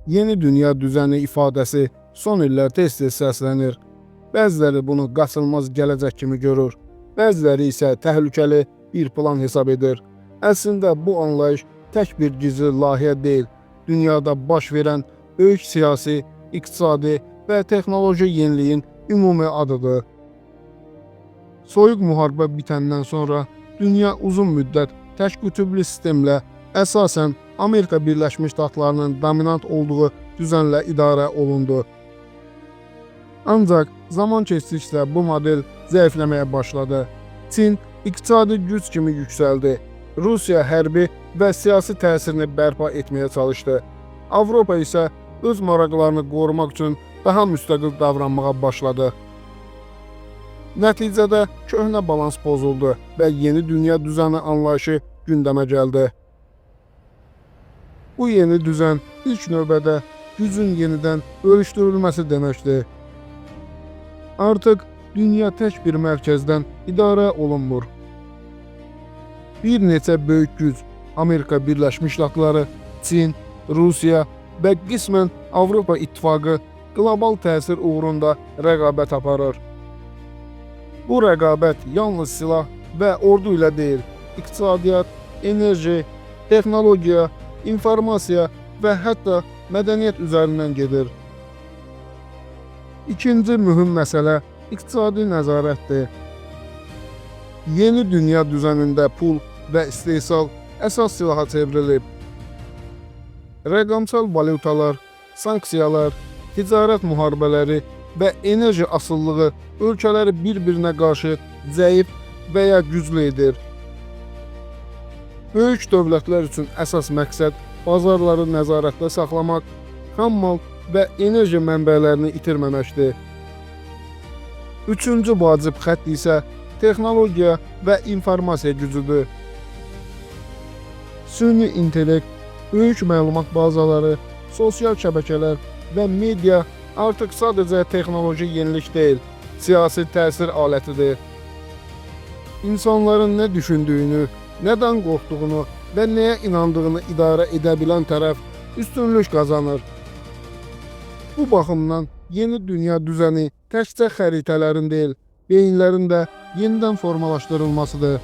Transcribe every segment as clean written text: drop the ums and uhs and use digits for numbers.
Yeni dünya düzəni ifadəsi son illər tez-tez səslənir. Bəziləri bunu qaçılmaz gələcək kimi görür, bəziləri isə təhlükəli bir plan hesab edir. Əslində bu anlayış tək bir gizli layihə deyil, dünyada baş verən böyük siyasi, iqtisadi və texnoloji yeniliyin ümumi adıdır. Soyuq müharibə bitəndən sonra dünya uzun müddət tək qütüblü sistemlə, əsasən Amerika Birləşmiş Ştatlarının dominant olduğu düzənlə idarə olundu. Ancaq zaman keçdikcə bu model zəifləməyə başladı. Çin iqtisadi güc kimi yüksəldi. Rusiya hərbi və siyasi təsirini bərpa etməyə çalışdı. Avropa isə öz maraqlarını qorumaq üçün daha müstəqil davranmağa başladı. Nəticədə köhnə balans pozuldu və yeni dünya düzəni anlayışı gündəmə gəldi. Bu yeni düzən ilk növbədə gücün yenidən bölüşdürülməsi deməkdir. Artıq dünya tək bir mərkəzdən idarə olunmur. Bir neçə böyük güc, Amerika Birləşmiş Ştatları, Çin, Rusiya və qismən Avropa İttifaqı qlobal təsir uğrunda rəqabət aparır. Bu rəqabət yalnız silah və ordu ilə deyil, iqtisadiyyat, enerji, texnologiya, informasiya və hətta mədəniyyət üzərindən gedir. İkinci mühüm məsələ iqtisadi nəzarətdir. Yeni dünya düzənində pul və istehsal əsas silaha çevrilib. Rəqəmsal valyutalar, sanksiyalar, ticarət müharibələri və enerji asılılığı ölkələri bir-birinə qarşı zəif və ya güclü edir. Böyük dövlətlər üçün əsas məqsəd bazarları nəzarətdə saxlamaq, xammal və enerji mənbələrini itirməməkdir. Üçüncü vacib xətt isə texnologiya və informasiya gücüdür. Süni intellekt, böyük məlumat bazaları, sosial şəbəkələr və media artıq sadəcə texnoloji yenilik deyil, siyasi təsir alətidir. İnsanların nə düşündüyünü, nədən qorxduğunu və nəyə inandığını idarə edə bilən tərəf üstünlük qazanır. Bu baxımdan yeni dünya düzəni təkcə xəritələrin deyil, beyinlərin də yenidən formalaşdırılmasıdır.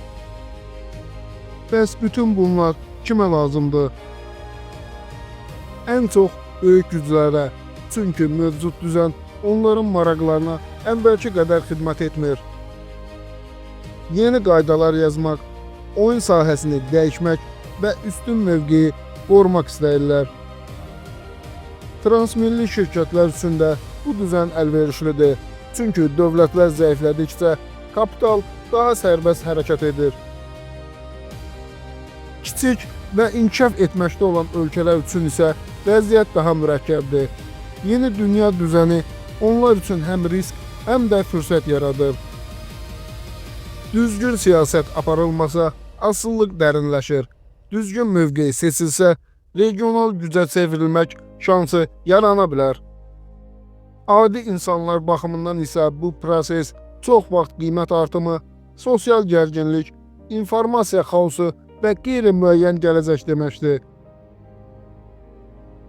Bəs bütün bunlar kimə lazımdır? Ən çox böyük güclərə, çünki mövcud düzən onların maraqlarına əvvəlki qədər xidmət etmir. Yeni qaydalar yazmaq, oyun sahəsini dəyişmək və üstün mövqeyi qorumaq istəyirlər. Transmilli şirkətlər üçün də bu düzən əlverişlidir, çünki dövlətlər zəiflədikcə kapital daha sərbəst hərəkət edir. Kiçik və inkişaf etməkdə olan ölkələr üçün isə vəziyyət daha mürəkkəbdir. Yeni dünya düzəni onlar üçün həm risk, həm də fürsət yaradır. Düzgün siyasət aparılmasa, asıllıq dərinləşir. Düzgün mövqe seçilsə, regional gücə çevrilmək şansı yarana bilər. Adi insanlar baxımından isə bu proses çox vaxt qiymət artımı, sosial gərginlik, informasiya xaosu və qeyri-müəyyən gələcək deməkdir.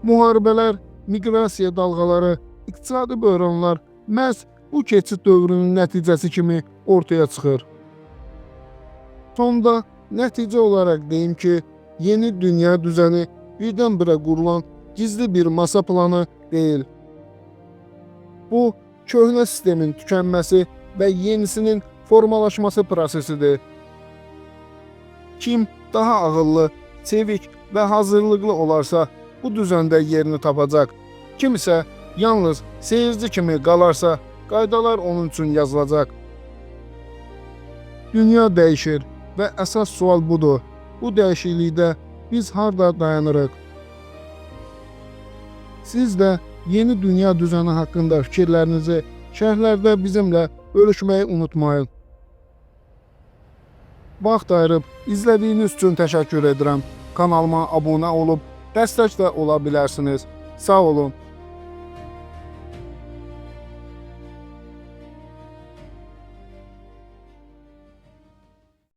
Müharibələr, miqrasiya dalğaları, iqtisadi böhranlar məhz bu keçid dövrünün nəticəsi kimi ortaya çıxır. Sonda nəticə olaraq deyim ki, yeni dünya düzəni birdən-birə qurulan gizli bir masa planı deyil. Bu, köhnə sistemin tükənməsi və yenisinin formalaşması prosesidir. Kim daha ağıllı, çevik və hazırlıqlı olarsa, bu düzəndə yerini tapacaq. Kim isə yalnız seyirci kimi qalarsa, qaydalar onun üçün yazılacaq. Dünya dəyişir və əsas sual budur. Bu dəyişiklikdə biz harda dayanırıq? Siz də yeni dünya düzəni haqqında fikirlərinizi şərhlərdə bizimlə bölüşməyi unutmayın. Vaxt ayırıb izlədiyiniz üçün təşəkkür edirəm. Kanalıma abunə olub dəstək də ola bilərsiniz. Sağ olun.